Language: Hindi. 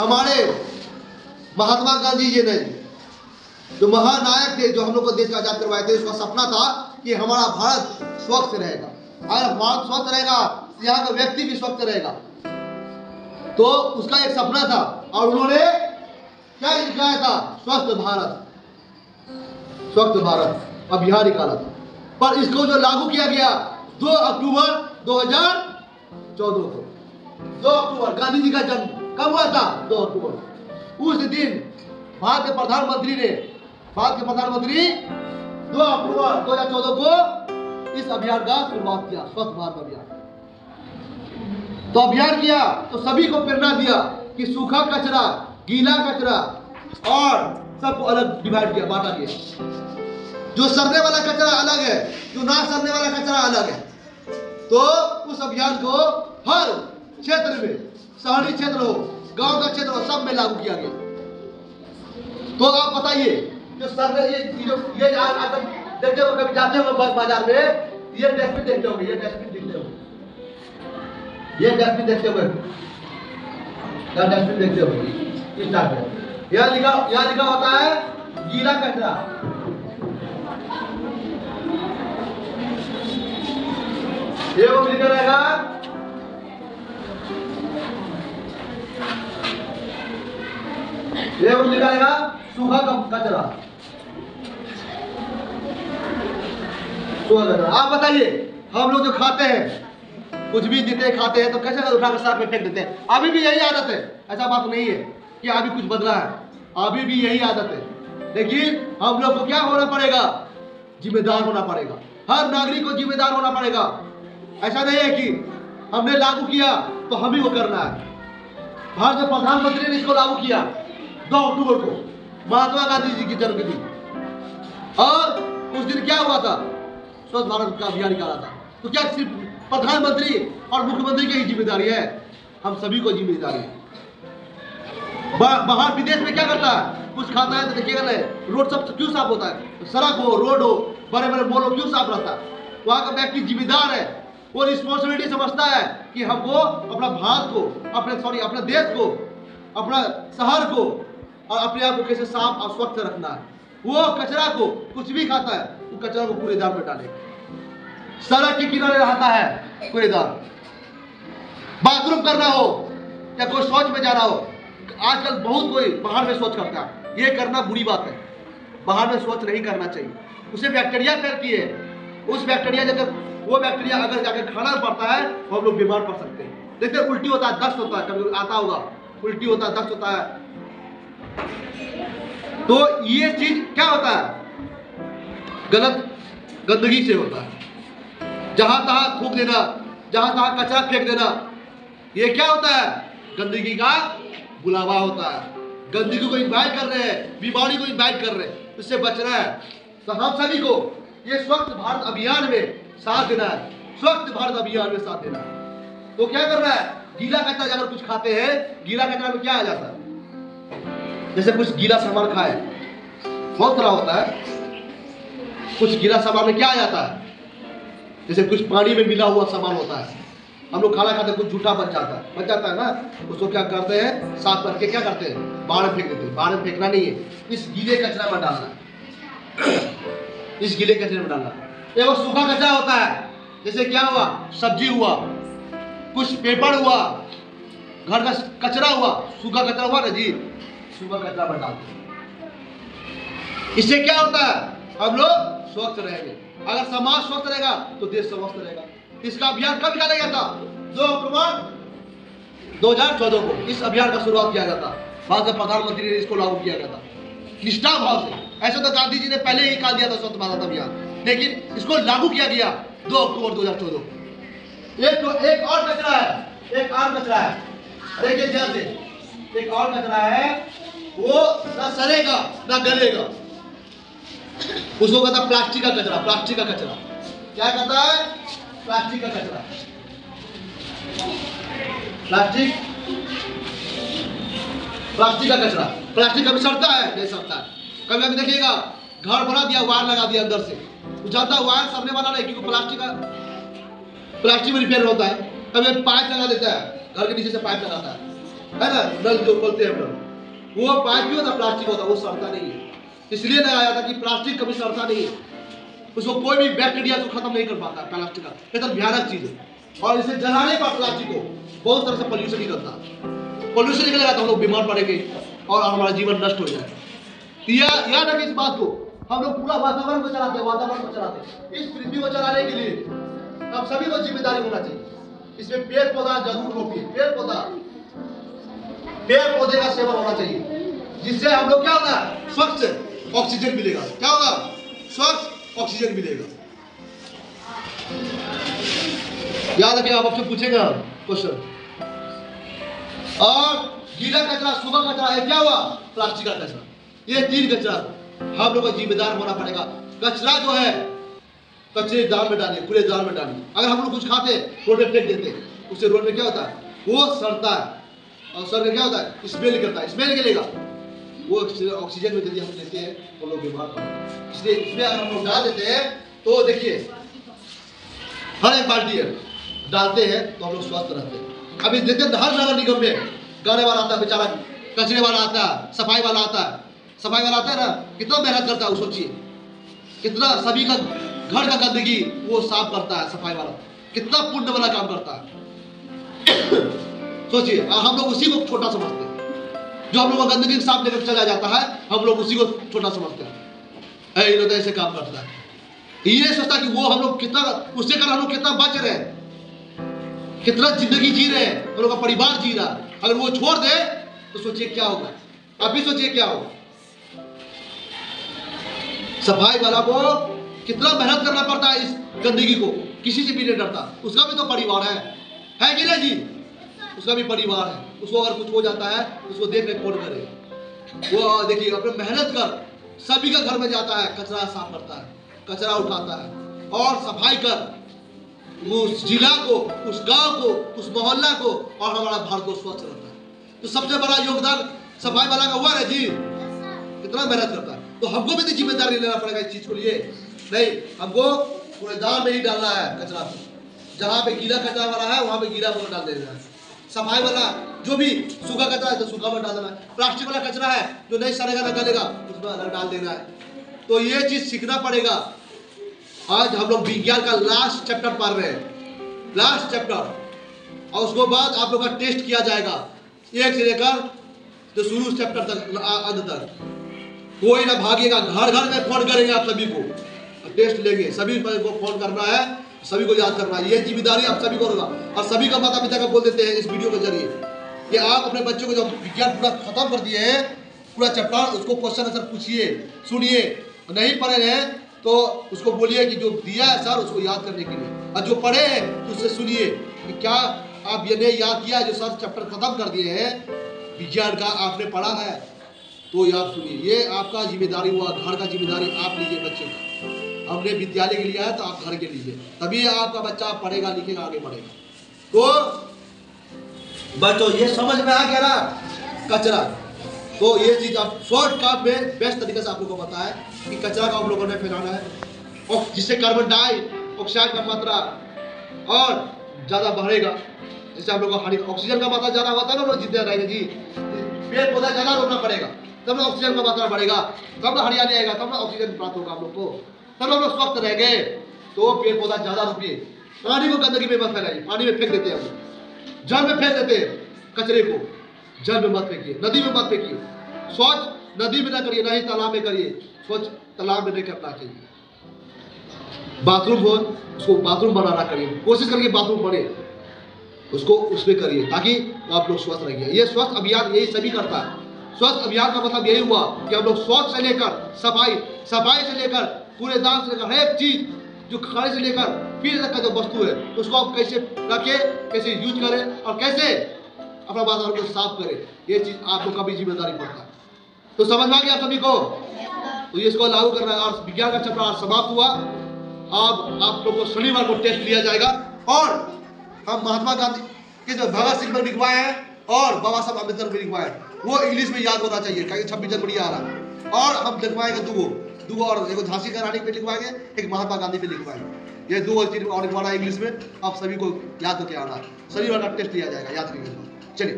हमारे महात्मा गांधी जी ने, जो महानायक थे, जो हम लोग को देश का आजाद करवाए थे, उसका सपना था कि हमारा भारत स्वस्थ रहेगा। अगर भारत स्वस्थ रहेगा, यहाँ का व्यक्ति भी स्वस्थ रहेगा। तो उसका एक सपना था और उन्होंने क्या निकाला था? स्वस्थ भारत, स्वच्छ भारत अभियान निकाला था। पर इसको जो लागू किया गया 2 अक्टूबर 2014 को, 2 अक्टूबर गांधी जी का जन्म कब हुआ था? 2 अक्टूबर। उस दिन भारत के प्रधानमंत्री 2 अक्टूबर 2014 को इस अभियान का शुरुआत किया, स्वच्छ भारत अभियान। तो अभियान किया तो सभी को प्रेरणा दिया कि सूखा कचरा, गीला कचरा और सबको अलग डिवाइड किया, बांटा गया। जो सड़ने वाला कचरा अलग है, जो ना सड़ने वाला कचरा अलग है। तो उस अभियान को हर क्षेत्र में, शहरी क्षेत्र हो, गांव का क्षेत्र हो, सब में लागू किया गया। तो आप बताइए, जो सड़ने ये देखते हो, कभी जाते हो बाजार में, ये डस्टबिन देखते होंगे, ये डस्टबिन देखते होंगे, ये डस्टबिन देखते हुए, डस्टबिन देखते हुए इस टाइप में यहाँ लिखा होता है गीला कचरा, ये वो लिखा रहेगा सूखा कचरा। आप बताइए, हम लोग जो खाते हैं, कुछ भी देते हैं, खाते हैं, तो कैसे उठाकर साथ में फेंक देते हैं। अभी भी यही आदत है, ऐसा बात नहीं है कि अभी कुछ बदला है, अभी भी यही आदत है। लेकिन हम लोग को क्या होना पड़ेगा? जिम्मेदार होना पड़ेगा। हर नागरिक को जिम्मेदार होना पड़ेगा। ऐसा नहीं है कि हमने लागू किया तो हम ही को करना है। भारत के प्रधानमंत्री ने इसको लागू किया 2 अक्टूबर को, महात्मा गांधी जी की जन्मदिन। और उस दिन क्या हुआ था? स्वच्छ भारत का अभियान निकाला था। तो क्या सिर्फ प्रधानमंत्री और मुख्यमंत्री की ही जिम्मेदारी है? हम सभी को जिम्मेदारी है। बाहर विदेश में क्या करता है? कुछ खाता है तो देखिएगा ना, रोड सब क्यों साफ होता है? सड़क हो, रोड हो, बड़े बड़े मॉल हो, क्यों साफ रहता है? वहां का व्यक्ति जिम्मेदार है, वो रिस्पॉन्सिबिलिटी समझता है कि हमको अपना भारत को, अपने देश को, अपना शहर को और अपने आप को कैसे साफ और स्वच्छ रखना है। वो कचरा को, कुछ भी खाता है, वो कचरा को कूड़ेदान में डाले। सड़क के किनारे रहता है कूड़ेदान। बाथरूम करना हो या कोई शौच में जाना हो, आजकल बहुत कोई बाहर में शौच करता है। ये करना बुरी बात है, बाहर में शौच नहीं करना चाहिए। उसे बैक्टीरिया फैलती है, उस बैक्टीरिया वो बैक्टीरिया अगर जाकर खाना पड़ता है तो हम लोग बीमार पड़ सकते हैं। देखते उल्टी होता है, दस्त होता है, कभी आता होगा, उल्टी होता है, दस्त होता है। तो ये चीज क्या होता है? गलत गंदगी से होता है। जहां तहां थूक देना, जहां तहां कचरा फेंक देना, ये क्या होता है? गंदगी का बुलावा होता है। गंदगी को इन्वाइट कर रहे हैं, बीमारी को इन्वाइट कर रहे हैं, इससे बचना है। तो हम सभी को ये स्वच्छ भारत अभियान में साथ देना है, स्वच्छ भारत अभियान में साथ देना है। तो क्या करना है? गीला कचरा अगर कुछ खाते हैं, गीला कचरा में क्या आ जाता है? जैसे कुछ गीला सामान खाए, बहुत तरह होता है। कुछ गीला सामान में क्या आ जाता है? जैसे कुछ पानी में मिला हुआ सामान होता है, हम लोग खाना खाते हैं, कुछ झूठा बच जाता है ना, उसको क्या करते हैं? साफ करके क्या करते हैं? बाहर फेंक देते हैं। बाहर फेंकना नहीं है, इस गीले कचरा में डालना है, इस गीले कचरे में डालना। एक सूखा कचरा होता है, जैसे क्या हुआ? सब्जी हुआ, कुछ पेपर हुआ, घर का कचरा हुआ, सूखा कचरा हुआ ना जी, सूखा कचरा में डालते हैं। इससे क्या होता है? हम लोग स्वस्थ रहेंगे। अगर समाज स्वस्थ रहेगा तो देश स्वस्थ रहेगा। इसका अभियान कब निकाला गया था? 2 अक्टूबर 2014 को इस अभियान का शुरुआत किया गया था। भारत के प्रधानमंत्री ने इसको लागू किया गया था निष्ठा भाव से। ऐसे तो गांधी जी ने पहले ही कहा दिया था स्वच्छ भारत अभियान, लेकिन इसको लागू किया गया 2 अक्टूबर 2014 को। एक और कचरा है, देखिए ध्यान से, एक और कचरा है, वो ना सड़ेगा ना गलेगा, उसको कहता है प्लास्टिक का कचरा। प्लास्टिक का कचरा क्या कहता है? प्लास्टिक का कचरा। प्लास्टिक का कचरा, प्लास्टिक कभी सड़ता है? नहीं सड़ता है। कभी कभी देखिएगा घर बना दिया, वायर लगा दिया अंदर से, जाता है वायर सड़ने वाला नहीं, क्योंकि प्लास्टिक में रिपेयर होता है। कभी पाइप लगा देता है, घर के नीचे से पाइप लगाता है, है ना, नल जो बोलते हैं हम लोग, वो पाइप भी होता प्लास्टिक होता, वो सड़ता नहीं है। इसलिए लगाया था कि प्लास्टिक कभी सड़ता नहीं है, उसको कोई भी बैक्टीरिया को खत्म नहीं कर पाता है प्लास्टिक का। ये तो भयानक चीज है। और इसे जलाने पर प्लास्टिक को बहुत तरह से पोल्यूशन निकलता है, पोल्यूशन निकलेगा तो हम लोग बीमार पड़ेंगे और हमारा जीवन नष्ट हो जाएगा। याद रखिए इस बात को। हम लोग पूरा वातावरण को चलाते हैं, वातावरण को चलाते हैं। इस पृथ्वी को चलाने के लिए हम सभी को जिम्मेदारी होना चाहिए। इसमें पेड़ पौधा जरूर रोपिए, पेड़ पौधे का सेवन होना चाहिए, जिससे हम लोग क्या होगा, स्वच्छ ऑक्सीजन मिलेगा। क्या होगा, स्वच्छ ऑक्सीजन मिलेगा। याद रखिए, आप आपसे पूछेगा क्वेश्चन। और गीला कचरा, सूखा कचरा है, क्या हुआ, प्लास्टिक का कचरा। ये तीन कचरा हम लोग को जिम्मेदार होना पड़ेगा। कचरा जो है कचरे दान में डालिए, खुले दान में डालिए। अगर हम लोग कुछ खाते रोड में फेंक देते, उससे रोड में क्या होता है, वो सड़ता है और सड़ क्या होता है, स्मेल करता है, स्मेल निकलेगा। वो ऑक्सीजन में यदि हम लेते हैं तो लोग बीमार पड़ते हैं। इसलिए इसमें अगर हम लोग डाल देते हैं तो देखिए हर एक बाल्टी है डालते हैं तो हम लोग स्वस्थ रहते हैं। अभी देखते हैं हर नगर निगम में गाने वाला आता है, बेचारा कचरे वाला आता है, सफाई वाला आता है। सफाई वाला आता है ना, कितना मेहनत करता है वो, सोचिए कितना सभी का घर का गंदगी वो साफ करता है। सफाई वाला कितना पुण्य वाला काम करता है। सोचिए, हम लोग उसी को छोटा समझते हैं। जो हम लोग को गंदगी साफ लेकर चला जाता है, हम लोग उसी को छोटा समझते हैं। ये तो ऐसे काम करता है, ये सोचता कि वो हम लोग कितना, उससे कर हम लोग कितना बच रहे हैं, कितना जिंदगी जी रहे हैं, हम लोग का परिवार जी रहा। अगर वो छोड़ दे तो सोचिए क्या होगा, आप ही सोचिए क्या होगा। सफाई वाला को कितना मेहनत करना पड़ता है इस गंदगी को, किसी से भी नहीं डरता। उसका भी तो परिवार है कि नहीं जी, उसका भी परिवार है। उसको अगर कुछ हो जाता है उसको देख रहे कौन करे। वो देखिए अपने मेहनत कर सभी का घर में जाता है, कचरा साफ करता है, कचरा उठाता है और सफाई कर उस जिला को, उस गांव को, उस मोहल्ला को और हमारा भारत को स्वच्छ रखता है। तो सबसे बड़ा योगदान सफाई वाला का हुआ है जी, कितना मेहनत करता है। तो हमको भी तो जिम्मेदारी लेना पड़ेगा इस चीज को लिए। नहीं, हमको कूड़ेदान में ही डालना है कचरा को। जहाँ पे गीला कचरा वाला है वहां पे गीला को डाल देना है। सफाई वाला जो भी सूखा कचरा है तो सूखा में डाल देना है। प्लास्टिक वाला कचरा है जो नहीं सड़ेगा न गलेगा उसमें अलग डाल देना है। तो ये चीज सीखना पड़ेगा। आज हम लोग विज्ञान का लास्ट चैप्टर पढ़ रहे हैं, लास्ट चैप्टर, और उसके बाद आप लोग का टेस्ट किया जाएगा 1 से लेकर जो शुरू चैप्टर तक अंत तक। कोई ना भागेगा, घर घर में फोन करेंगे आप सभी को, टेस्ट लेंगे, सभी को फोन करना है, सभी को याद करना है। ये जिम्मेदारी आप सभी को होगा। और सभी का माता पिता का बोल देते हैं इस वीडियो के जरिए कि आप अपने बच्चों को जब विज्ञान पूरा खत्म कर दिए हैं, पूरा चैप्टर, उसको क्वेश्चन आंसर पूछिए, सुनिए। नहीं पढ़े हैं तो उसको बोलिए कि जो दिया है सर उसको याद करने के लिए, और जो पढ़े हैं तो उससे सुनिए कि क्या आप ये नहीं याद किया जो सर चैप्टर खत्म कर दिए हैं विज्ञान का, आपने पढ़ा है तो ये आप सुनिए। ये आपका जिम्मेदारी हुआ, घर का जिम्मेदारी आप लीजिए बच्चे का। हमने विद्यालय के लिया है तो आप घर के लीजिए, तभी आपका बच्चा पढ़ेगा लिखेगा आगे बढ़ेगा। तो बच्चों ये समझ में आ गया ना कचरा। तो ये चीज आप शॉर्टकट में बेस्ट तरीके से आप लोगों को बताया कि कचरा का आप लोगों ने फैलाना है, और जिससे कार्बन डाइऑक्साइड का मात्रा और ज्यादा बढ़ेगा, जिससे आप लोगों को ऑक्सीजन का मात्रा ज्यादा होता है ना, लोग जिंदा रहेंगे जी। पेड़ पौधा ज्यादा रोकना पड़ेगा तब ना ऑक्सीजन का मात्रा बढ़ेगा, तब ना हरियाली आएगा, तब ना ऑक्सीजन प्राप्त होगा आप लोग को, तब हम लोग स्वस्थ रहेंगे। तो पेड़ पौधा ज्यादा रोपिए। पानी को गंदगी में मत फैलाइए, पानी में फेंक देते हैं हम लोग, जल में फेंक देते हैं कचरे को, जल में मत फेंकिए, नदी में मत फेंकिए। स्वच्छ नदी में ना करिए, ना ही तालाब में करिए, स्वच्छ तालाब में नहीं करना चाहिए। बाथरूम हो उसको बाथरूम बनाना करिए, कोशिश करिए बाथरूम बने, उसको उसमें करिए ताकि आप लोग स्वस्थ रहिए। ये स्वस्थ अभियान यही सभी करता है। स्वस्थ अभियान का मतलब यही हुआ कि हम लोग स्वच्छ से लेकर सफाई से लेकर कूड़ेदान से लेकर हर एक चीज, जो खाने से लेकर पीने तक का जो वस्तु है उसको आप कैसे रखें, कैसे यूज करें और कैसे अपना वातावरण को साफ करें, ये चीज आप लोग का भी जिम्मेदारी पड़ता है। तो समझ में आ गया आप सभी को? तो ये इसको लागू करना है। और विज्ञान का चैप्टर समाप्त हुआ। अब आप लोग को शनिवार को टेस्ट लिया जाएगा, और हम महात्मा गांधी के जो भगत सिंह पर लिखवाए हैं और बाबा साहब अम्बेडकर पर लिखवाए हैं वो इंग्लिश में याद होना चाहिए, क्योंकि 26 जनवरी आ रहा है। और हम लिखवाएंगे दो और एक झांसी की रानी पे लिखवाएंगे, एक महात्मा गांधी पे लिखवाएंगे। ये 2 चीज और लिखवाना इंग्लिश में, आप सभी को याद करके आना। शनिवार का टेस्ट लिया जाएगा, याद रखिएगा। चलिए।